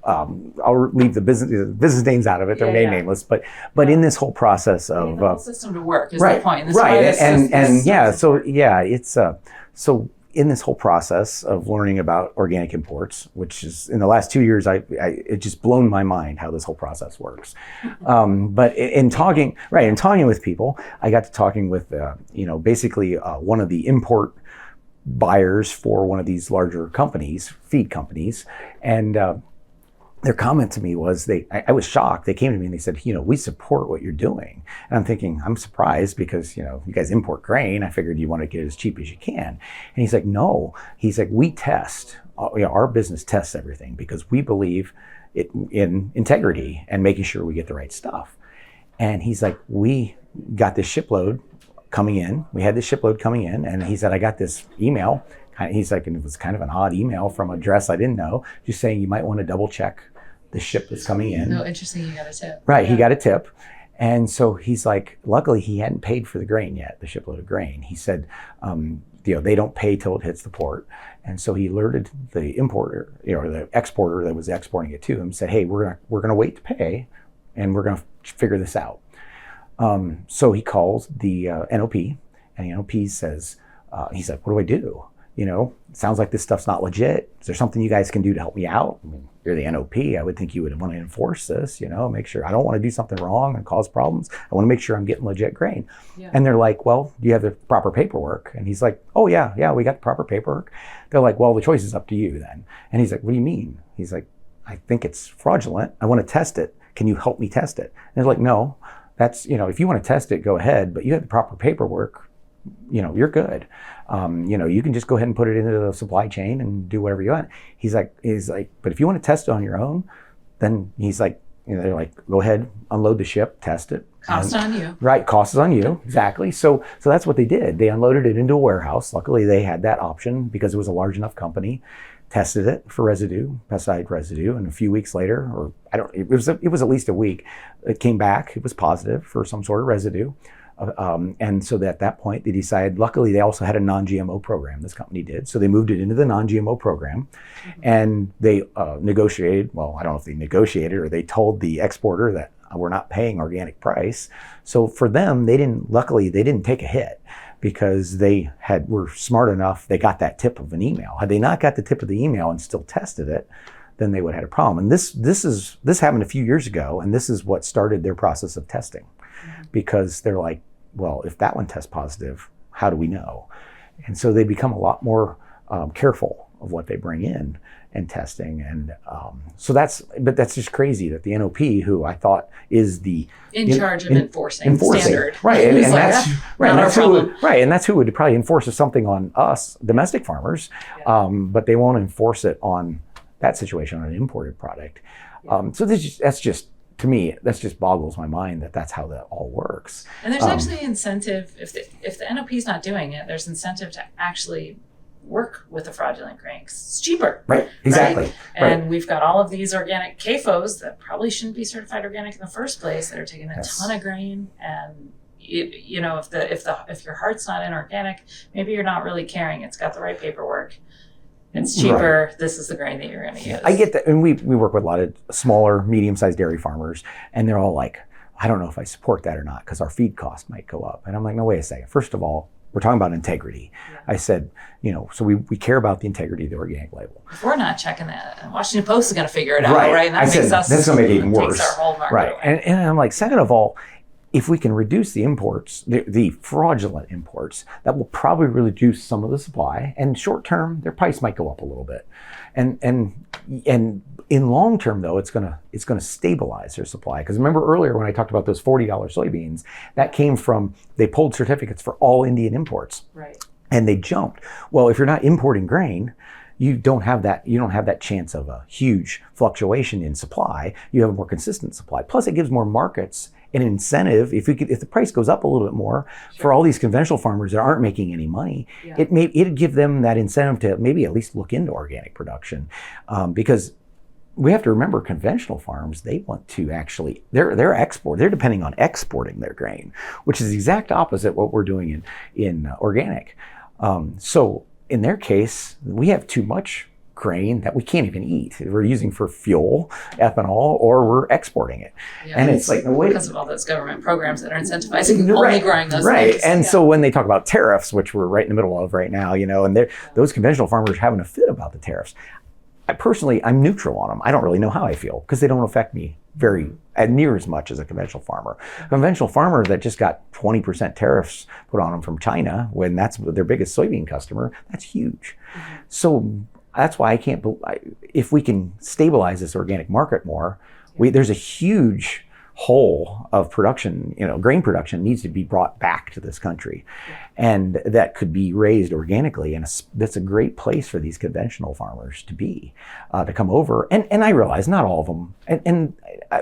I'll leave the business names out of it. They're nameless. But in this whole process of the whole system to work is right, the point. Right. It's so in this whole process of learning about organic imports, which is in the last 2 years, it just blown my mind how this whole process works. But in talking with people, I got to talking with, basically one of the import buyers for one of these larger companies, feed companies, and their comment to me was I was shocked. They came to me and they said, we support what you're doing. And I'm thinking, I'm surprised because, you guys import grain. I figured you want to get it as cheap as you can. And he's like, no. He's like, we test, our business tests everything because we believe in integrity and making sure we get the right stuff. And he's like, we got this shipload coming in. We had this shipload coming in. And he said, I got this email. He's like, and it was kind of an odd email from an address I didn't know, just saying you might want to double check the ship that's coming in. Oh, interesting. You got a tip. Right. Yeah. He got a tip. And so he's like, luckily he hadn't paid for the grain yet, the shipload of grain. He said, they don't pay till it hits the port. And so he alerted the importer, or the exporter that was exporting it to him, said, hey, we're going to wait to pay and we're going to figure this out. So he calls the NOP, and the NOP says, he's like, what do I do? It sounds like this stuff's not legit. Is there something you guys can do to help me out? I mean, you're the NOP. I would think you would want to enforce this, make sure I don't want to do something wrong and cause problems. I want to make sure I'm getting legit grain. Yeah. And they're like, well, do you have the proper paperwork? And he's like, oh, yeah, we got the proper paperwork. They're like, well, the choice is up to you then. And he's like, what do you mean? He's like, I think it's fraudulent. I want to test it. Can you help me test it? And they're like, no, that's, if you want to test it, go ahead, but you have the proper paperwork. You're good. You can just go ahead and put it into the supply chain and do whatever you want. He's like, but if you want to test it on your own, then he's like, they're like, go ahead, unload the ship, test it. Cost on you. Right, cost is on you, exactly. So that's what they did. They unloaded it into a warehouse. Luckily, they had that option because it was a large enough company. Tested it for residue, pesticide residue, and a few weeks later, it was at least a week. It came back. It was positive for some sort of residue. And so at that point, they decided, luckily, they also had a non-GMO program, this company did. So they moved it into the non-GMO program. Mm-hmm. And they negotiated, well, I don't know if they negotiated or they told the exporter that we're not paying organic price. So for them, luckily, they didn't take a hit because they were smart enough, they got that tip of an email. Had they not got the tip of the email and still tested it, then they would have had a problem. And this happened a few years ago, and this is what started their process of testing. Mm-hmm. Because they're like, well, if that one tests positive, how do we know? And so they become a lot more careful of what they bring in and testing. And that's just crazy that the NOP, who I thought is in charge of enforcing standard. Right. And that's who would probably enforce something on us, domestic farmers, but they won't enforce it on that situation on an imported product. Yeah. So to me, that just boggles my mind that that's how that all works. And there's actually incentive, if the NOP is not doing it, there's incentive to actually work with the fraudulent grain. It's cheaper. Right, exactly. Right? And we've got all of these organic CAFOs that probably shouldn't be certified organic in the first place that are taking a ton of grain. And if your heart's not in organic, maybe you're not really caring. It's got the right paperwork. It's cheaper. Right. This is the grain that you're going to use. I get that. And we work with a lot of smaller, medium-sized dairy farmers, and they're all like, I don't know if I support that or not because our feed cost might go up. And I'm like, no, wait a second. First of all, we're talking about integrity. Yeah. I said, so we care about the integrity of the organic label. If we're not checking that, Washington Post is going to figure it out, right? And that's going to make it even worse. Takes our whole market right. away. And I'm like, second of all, if we can reduce the imports, the fraudulent imports, that will probably reduce some of the supply. And short term, their price might go up a little bit. And in long term, though, it's gonna stabilize their supply. Because remember earlier when I talked about those $40 soybeans, that came from, they pulled certificates for all Indian imports. Right. And they jumped. Well, if you're not importing grain, you don't have that chance of a huge fluctuation in supply. You have a more consistent supply. Plus, it gives more markets an incentive. If the price goes up a little bit more for all these conventional farmers that aren't making any money, it'd give them that incentive to maybe at least look into organic production, because we have to remember conventional farms, they want to actually, they're depending on exporting their grain, which is the exact opposite what we're doing in organic. So in their case, we have too much grain that we can't even eat. We're using for fuel, ethanol, or we're exporting it. Yeah, and it's like, because of all those government programs that are incentivizing only growing those things. And so when they talk about tariffs, which we're right in the middle of right now, and those conventional farmers are having a fit about the tariffs. I'm neutral on them. I don't really know how I feel because they don't affect me near as much as a conventional farmer. A conventional farmer that just got 20% tariffs put on them from China, when that's their biggest soybean customer, that's huge. Mm-hmm. So that's why if we can stabilize this organic market more, there's a huge hole of production, grain production needs to be brought back to this country. And that could be raised organically. And that's a great place for these conventional farmers to be, to come over. And I realize not all of them, and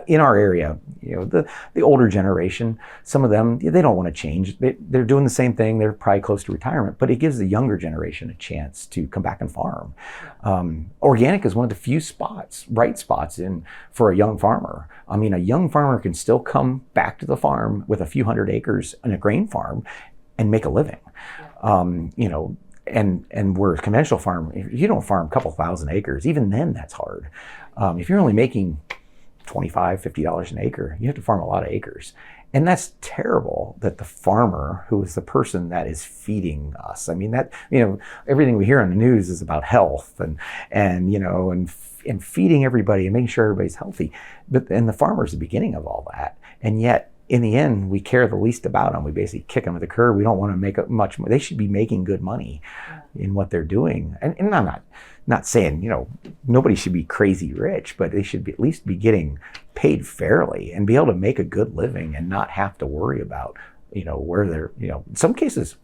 in our area, the older generation, some of them, they don't want to change. They're doing the same thing. They're probably close to retirement, but it gives the younger generation a chance to come back and farm. Organic is one of the few bright spots for a young farmer. I mean, a young farmer can still come back to the farm with a few hundred acres in a grain farm and make a living. And where a conventional farm, if you don't farm a couple thousand acres, even then that's hard. If you're only making $25, $50 an acre, you have to farm a lot of acres. And that's terrible that the farmer, who is the person that is feeding us, I mean, everything we hear on the news is about health and feeding everybody and making sure everybody's healthy. And the farmer is the beginning of all that. And yet, in the end, we care the least about them. We basically kick them to the curb. We don't want to make much money. They should be making good money in what they're doing. And I'm not saying, nobody should be crazy rich, but they should at least be getting paid fairly and be able to make a good living and not have to worry about, where they're, in some cases,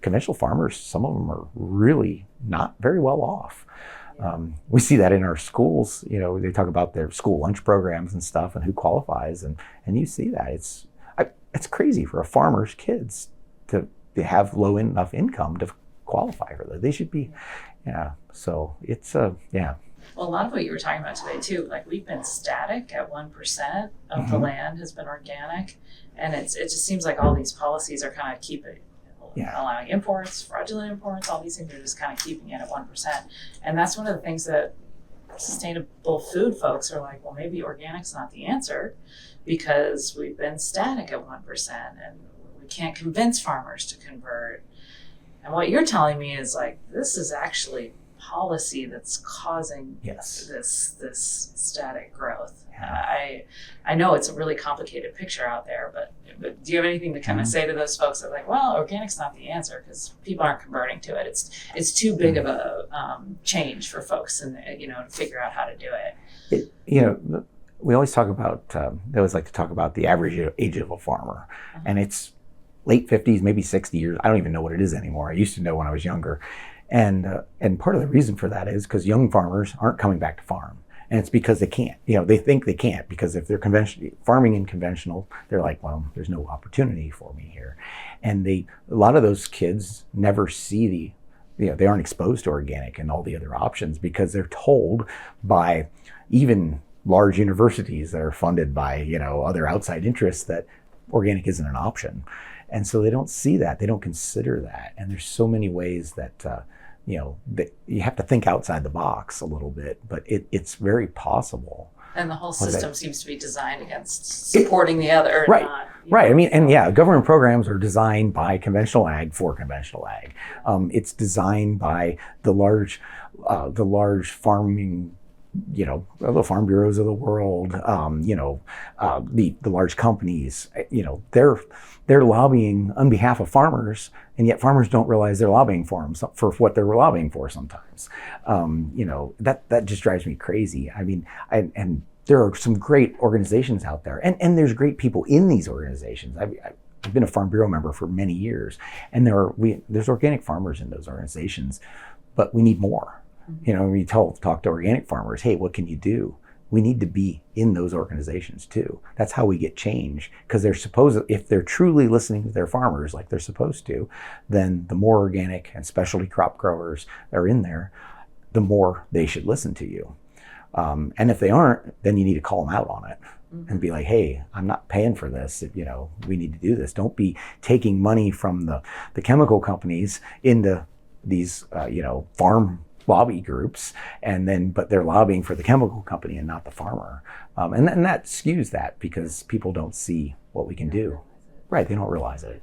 conventional farmers, some of them are really not very well off. We see that in our schools. They talk about their school lunch programs and stuff and who qualifies, and you see that. It's crazy for a farmer's kids to have low enough income to qualify for that. They should be, so it's yeah. Well, a lot of what you were talking about today too, like we've been static at 1% of the land has been organic, and it just seems like all these policies are kind of allowing imports, fraudulent imports, all these things are just kind of keeping it at 1%. And that's one of the things that sustainable food folks are like, well, maybe organic's not the answer because we've been static at 1% and we can't convince farmers to convert. And what you're telling me is like, this is actually policy that's causing this static growth. I know it's a really complicated picture out there, but do you have anything to kind of say to those folks that are like, well, organic's not the answer because people aren't converting to it. It's too big of a change for folks, and to figure out how to do it. We always talk about. They always like to talk about the average age of a farmer, and it's late 50s, maybe 60 years. I don't even know what it is anymore. I used to know when I was younger, and part of the reason for that is because young farmers aren't coming back to farm. And it's because they can't, they think they can't, because if they're farming in conventional, they're like, well, there's no opportunity for me here. And a lot of those kids never see they aren't exposed to organic and all the other options because they're told by even large universities that are funded by, other outside interests that organic isn't an option. And so they don't see that, they don't consider that. And there's so many ways that, that you have to think outside the box a little bit, but it's very possible. And the whole system seems to be designed against supporting the other. Right, right. I mean, and government programs are designed by conventional ag for conventional ag. It's designed by the large farming, the farm bureaus of the world, the large companies, they're lobbying on behalf of farmers, and yet farmers don't realize they're lobbying for them for what they're lobbying for sometimes. That just drives me crazy. I mean, and there are some great organizations out there, and there's great people in these organizations. I've been a Farm Bureau member for many years, and there's organic farmers in those organizations, but we need more. We talk to organic farmers, hey, what can you do? we need to be in those organizations too. That's how we get change, because if they're truly listening to their farmers like they're supposed to, then the more organic and specialty crop growers are in there, the more they should listen to you. And if they aren't, then you need to call them out on it and be like, hey, I'm not paying for this. We need to do this. Don't be taking money from the chemical companies into these, farm lobby groups, but they're lobbying for the chemical company and not the farmer. And that skews that, because people don't see what we can do. Right, they don't realize it.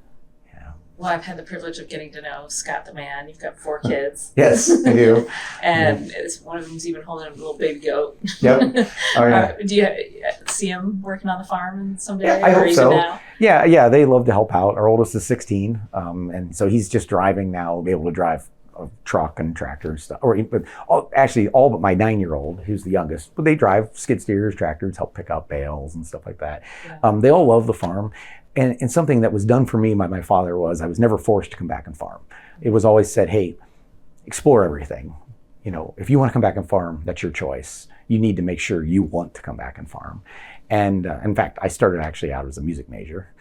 Yeah. Well, I've had the privilege of getting to know Scott the man. You've got 4 kids. Yes, I do. And one of them's even holding a little baby goat. Yep. Oh, yeah. Do you see him working on the farm someday? Yeah, I hope so. Now? Yeah, they love to help out. Our oldest is 16, and so he's just driving now. We'll be able to drive a truck and tractor and stuff. Actually, all but my 9-year-old, who's the youngest, but they drive skid steers, tractors, help pick up bales and stuff like that. Yeah. They all love the farm. And something that was done for me by my father was I was never forced to come back and farm. It was always said, hey, explore everything. If you want to come back and farm, that's your choice. You need to make sure you want to come back and farm. And in fact, I started actually out as a music major.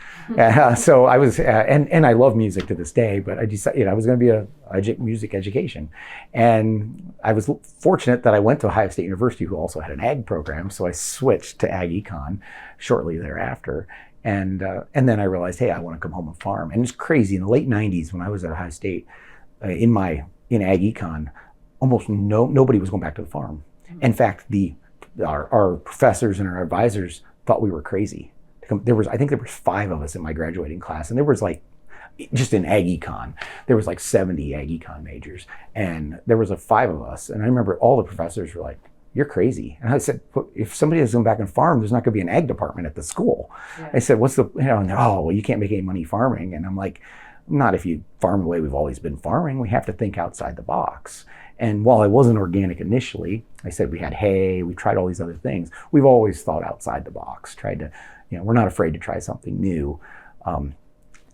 So I was, and I love music to this day, but I decided, I was going to be a music education. And I was fortunate that I went to Ohio State University, who also had an ag program. So I switched to ag econ shortly thereafter. And then I realized, hey, I want to come home and farm. And it's crazy. In the late 90s, when I was at Ohio State, in ag econ, almost nobody was going back to the farm. In fact, our professors and our advisors thought we were crazy. I think there was 5 of us in my graduating class, and there was just in ag econ, there was 70 ag econ majors, and there was 5 of us. And I remember all the professors were like, "You're crazy." And I said, "If somebody has to come back and farm, there's not going to be an ag department at the school." Yeah. I said, "What's the?" And "Oh, well, you can't make any money farming." And I'm like, "Not if you farm the way we've always been farming. We have to think outside the box." And while I wasn't organic initially, I said we had hay, we tried all these other things. We've always thought outside the box, tried to, we're not afraid to try something new.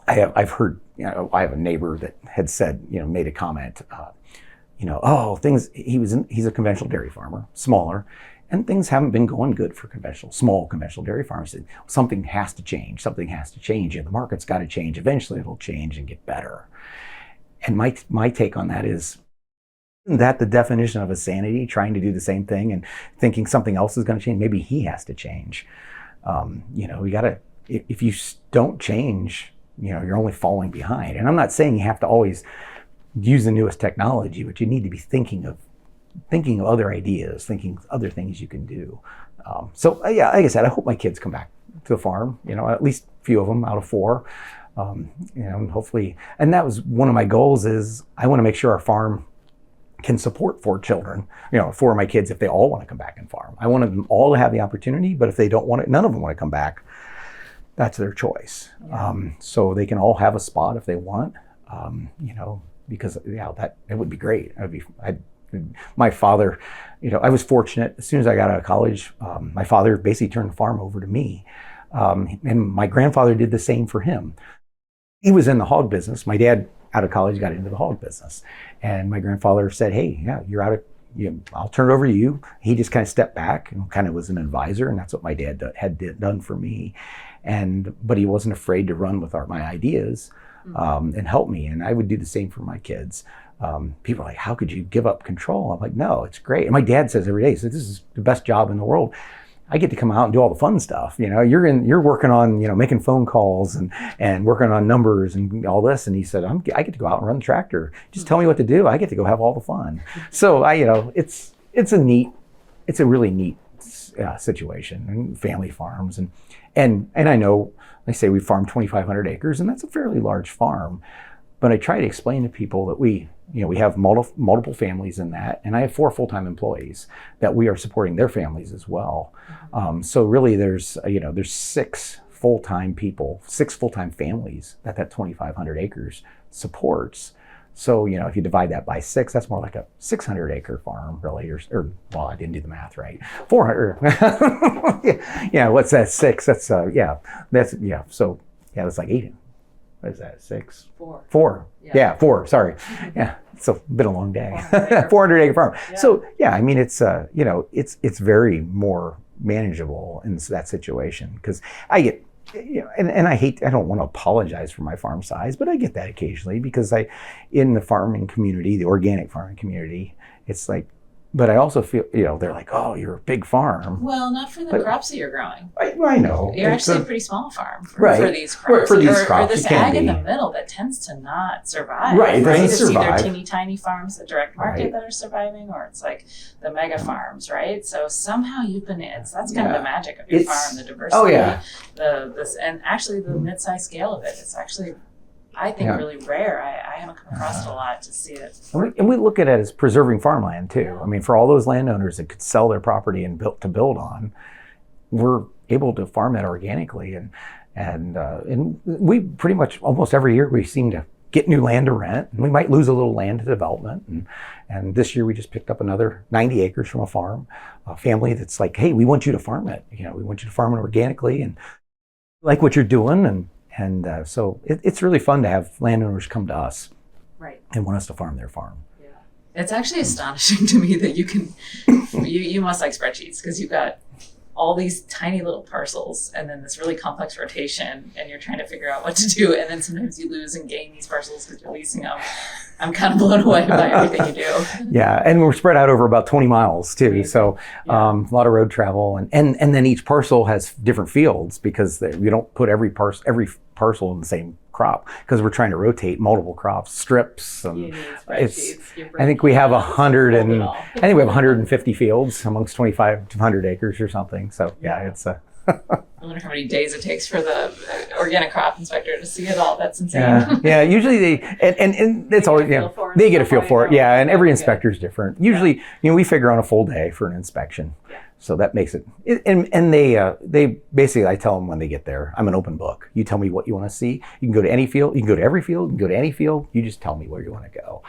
I've heard, I have a neighbor that had said, made a comment, he's a conventional dairy farmer, smaller, and things haven't been going good for small conventional dairy farmers. He said, something has to change. The market's got to change. Eventually it'll change and get better. And my take on that is, isn't that the definition of insanity, trying to do the same thing and thinking something else is going to change? Maybe he has to change. We got to, if you don't change, you're only falling behind. And I'm not saying you have to always use the newest technology, but you need to be thinking of other ideas, thinking other things you can do. Like I said, I hope my kids come back to the farm, at least a few of them out of 4. And hopefully, and that was one of my goals, is I want to make sure our farm can support 4 children, 4 of my kids, if they all want to come back and farm. I want them all to have the opportunity, but if they don't want it, none of them want to come back, that's their choice. Yeah. So they can all have a spot if they want, because that it would be great. My father, I was fortunate. As soon as I got out of college, my father basically turned the farm over to me. And my grandfather did the same for him. He was in the hog business. My dad, out of college, got into the hog business. And my grandfather said, hey, yeah, you're out of, I'll turn it over to you. He just kind of stepped back and kind of was an advisor. And that's what my dad had done for me. But he wasn't afraid to run with my ideas and help me. And I would do the same for my kids. People are like, how could you give up control? I'm like, no, it's great. And my dad says every day, so this is the best job in the world. I get to come out and do all the fun stuff. You're working on, making phone calls and working on numbers and all this. And he said, I get to go out and run the tractor. Just tell me what to do. I get to go have all the fun. So it's a really neat situation, and family farms. And I know, I say we farm 2,500 acres, and that's a fairly large farm. But I try to explain to people that we have multiple families in that, and I have 4 full-time employees that we are supporting their families as well. So really, there's 6 full-time people, 6 full-time families that 2,500 acres supports. So if you divide that by 6, that's more like a 600-acre farm, really, or well, I didn't do the math right. 400. yeah. What's that? 6? That's So that's like 8. what is that, 6? 4. 4. Yeah, 4, sorry. Yeah, it's been a long day. 400 acre farm. Yeah. So yeah, I mean, it's, it's very more manageable in that situation, because I get, and I don't want to apologize for my farm size, but I get that occasionally, because in the farming community, the organic farming community, it's like, but I also feel, they're like, oh, you're a big farm. Well, not for the crops that you're growing. I know. You're actually a pretty small farm for these crops. For these crops, or this ag in the middle that tends to not survive. Right, it doesn't survive. It's either teeny tiny farms, the direct market that are surviving, or it's like the mega farms, right? So somehow you've been, that's kind of the magic of your farm, the diversity. Oh yeah. And actually the mid-sized scale of it. It's actually, I think, really rare. I haven't come across it a lot to see it. And we look at it as preserving farmland too. Yeah. I mean, for all those landowners that could sell their property and build on, we're able to farm it organically, and we pretty much almost every year we seem to get new land to rent, and we might lose a little land to development. And this year we just picked up another 90 acres from a family that's like, hey, we want you to farm it. We want you to farm it organically, and like what you're doing. And so it's really fun to have landowners come to us and want us to farm their farm. Yeah. It's actually astonishing to me that you can, you must like spreadsheets, because you've got all these tiny little parcels and then this really complex rotation, and you're trying to figure out what to do. And then sometimes you lose and gain these parcels because you're leasing them. I'm kind of blown away by everything you do. Yeah, and we're spread out over about 20 miles too. Right. So a lot of road travel, and then each parcel has different fields, because we don't put every parcel in the same crop, because we're trying to rotate multiple crops, strips, and I think we have 150 fields amongst 25 to 100 acres or something. So it's I wonder how many days it takes for the organic crop inspector to see it all. That's insane. Yeah, usually they and it's always they get a feel for it. Yeah, and every inspector is different. Usually, we figure on a full day for an inspection. Yeah. So that makes it, and they basically, I tell them when they get there, I'm an open book. You tell me what you want to see. You can go to any field. You can go to every field. You can go to any field. You just tell me where you want to go,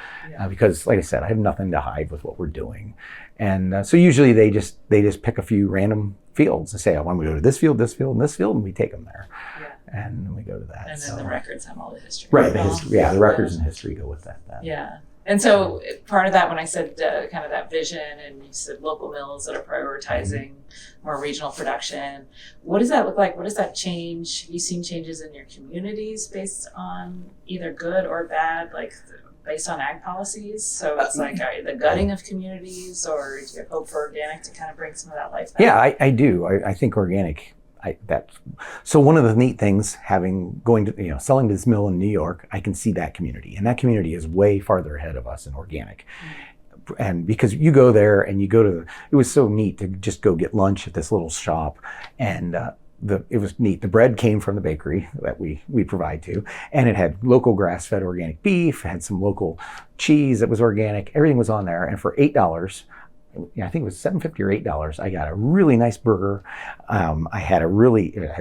because, like I said, I have nothing to hide with what we're doing. And so usually they just pick a few random fields and say, I want to go to this field, and this field, and we take them there. Yeah. And we go to that. And then the records have all the history. Right, the history. Yeah, the records and history go with that. Yeah. And so part of that, when I said kind of that vision, and you said local mills that are prioritizing more regional production, what does that look like? What does that change? Have you seen changes in your communities based on either good or bad, like based on ag policies? So it's like the gutting of communities, or do you have hope for organic to kind of bring some of that life back? Yeah, I do. I think organic. So one of the neat things, going to selling to this mill in New York, I can see that community, and that community is way farther ahead of us in organic. Mm-hmm. And because you go there and you go to, it was so neat to just go get lunch at this little shop, and it was neat. The bread came from the bakery that we provide to, and it had local grass-fed organic beef, it had some local cheese that was organic. Everything was on there, and for $8. I think it was $7.50 or $8. I got a really nice burger. I had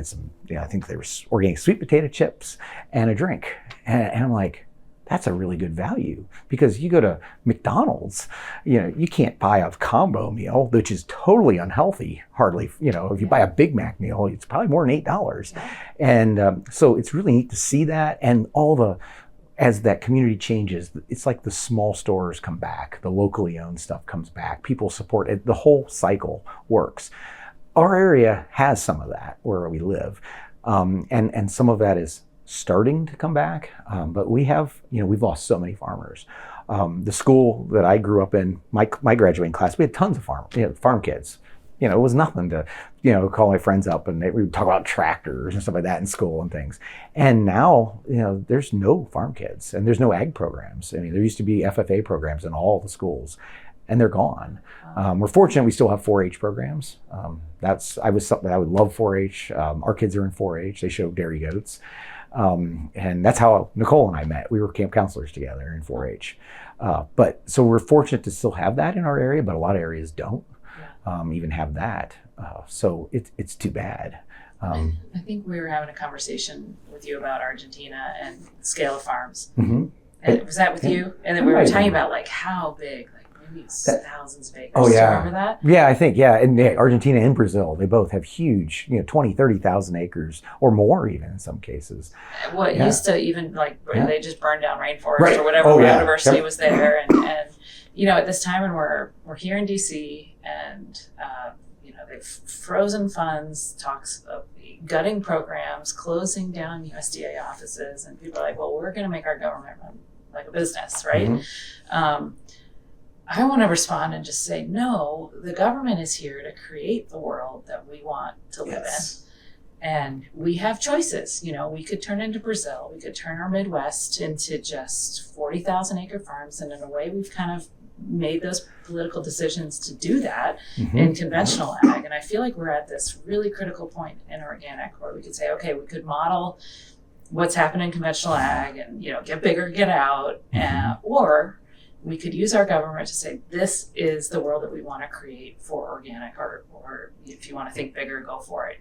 some, I think there was organic sweet potato chips and a drink. And I'm like, that's a really good value, because you go to McDonald's, you can't buy a combo meal, which is totally unhealthy. Hardly, if you buy a Big Mac meal, it's probably more than $8. And so it's really neat to see that, and as that community changes, it's like the small stores come back, the locally owned stuff comes back, people support it, the whole cycle works. Our area has some of that where we live, and some of that is starting to come back, but we've lost so many farmers. The school that I grew up in, my graduating class, we had tons of farm kids. It was nothing to, call my friends up and we would talk about tractors and stuff like that in school and things. And now, there's no farm kids and there's no ag programs. I mean, there used to be FFA programs in all the schools, and they're gone. We're fortunate we still have 4-H programs. I would love 4-H. Our kids are in 4-H. They show dairy goats. And that's how Nicole and I met. We were camp counselors together in 4-H. So we're fortunate to still have that in our area, but a lot of areas don't. Even have that. So it's too bad. I think we were having a conversation with you about Argentina and the scale of farms. Mm-hmm. And was that with you? And then we were talking about how big, thousands of acres. Oh, yeah. Do you remember that? Yeah, I think, yeah. And Argentina and Brazil, they both have huge, 20, 30,000 acres or more even in some cases. What used to even they just burned down rainforest Right. or whatever biodiversity was there. And at this time when we're here in DC and, they've frozen funds, talks of gutting programs, closing down USDA offices, and people are like, well, we're going to make our government run like a business, right? Mm-hmm. I want to respond and just say, no, the government is here to create the world that we want to live in. And we have choices. We could turn into Brazil. We could turn our Midwest into just 40,000 acre farms. And in a way, we've kind of made those political decisions to do that in conventional ag. And I feel like we're at this really critical point in organic where we could say, okay, we could model what's happening in conventional ag and, get bigger, get out, or we could use our government to say, this is the world that we want to create for organic, or if you want to think bigger, go for it,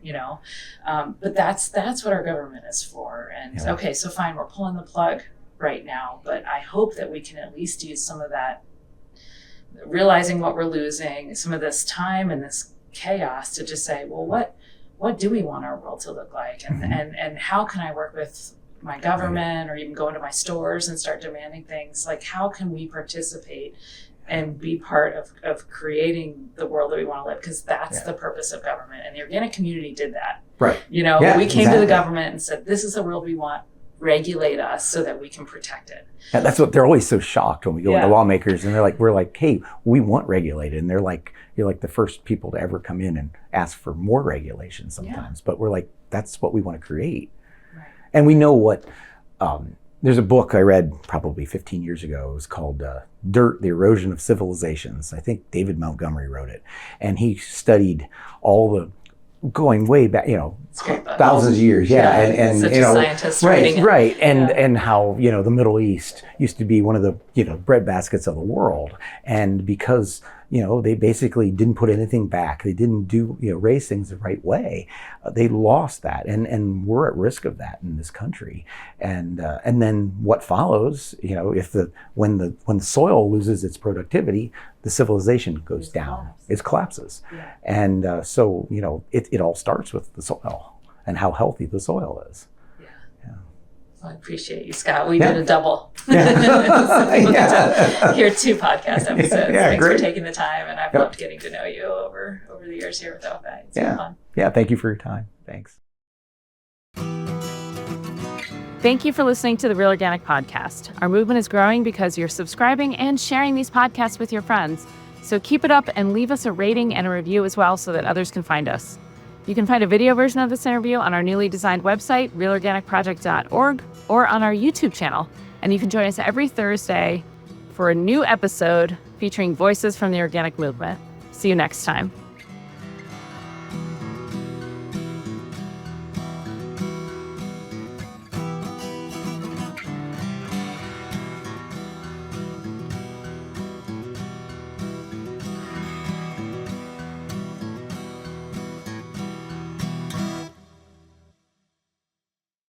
But that's what our government is for. And okay, so fine, we're pulling the plug right now, but I hope that we can at least use some of that, realizing what we're losing, some of this time and this chaos to just say, well, what do we want our world to look like? And how can I work with my government or even go into my stores and start demanding things? Like, how can we participate and be part of creating the world that we want to live? Because that's the purpose of government. And the organic community did that. Right. We came to the government and said, this is the world we want. Regulate us so that we can protect it. And that's what they're always so shocked when we go into lawmakers and we're like, hey, we want regulated. And they're like, you're like the first people to ever come in and ask for more regulation sometimes. But we're like, that's what we want to create. Right. And we know what, there's a book I read probably 15 years ago. It was called Dirt, the Erosion of Civilizations. I think David Montgomery wrote it. And he studied all the, going way back, thousands of years. And such a scientist reading it. Right. And how, the Middle East used to be one of the, breadbaskets of the world. And because, they basically didn't put anything back. They didn't do, raise things the right way. They lost that. And we're at risk of that in this country. And then what follows, when the soil loses its productivity, the civilization goes down. It collapses. Yeah. And so, it all starts with the soil and how healthy the soil is. Well, I appreciate you, Scott. We did a double. So Here are 2 podcast episodes. Thanks great. for taking the time, and I've loved getting to know you over the years here with OEFFA. It's been fun. Yeah, thank you for your time. Thanks. Thank you for listening to the Real Organic Podcast. Our movement is growing because you're subscribing and sharing these podcasts with your friends. So keep it up and leave us a rating and a review as well so that others can find us. You can find a video version of this interview on our newly designed website, realorganicproject.org, or on our YouTube channel. And you can join us every Thursday for a new episode featuring voices from the organic movement. See you next time.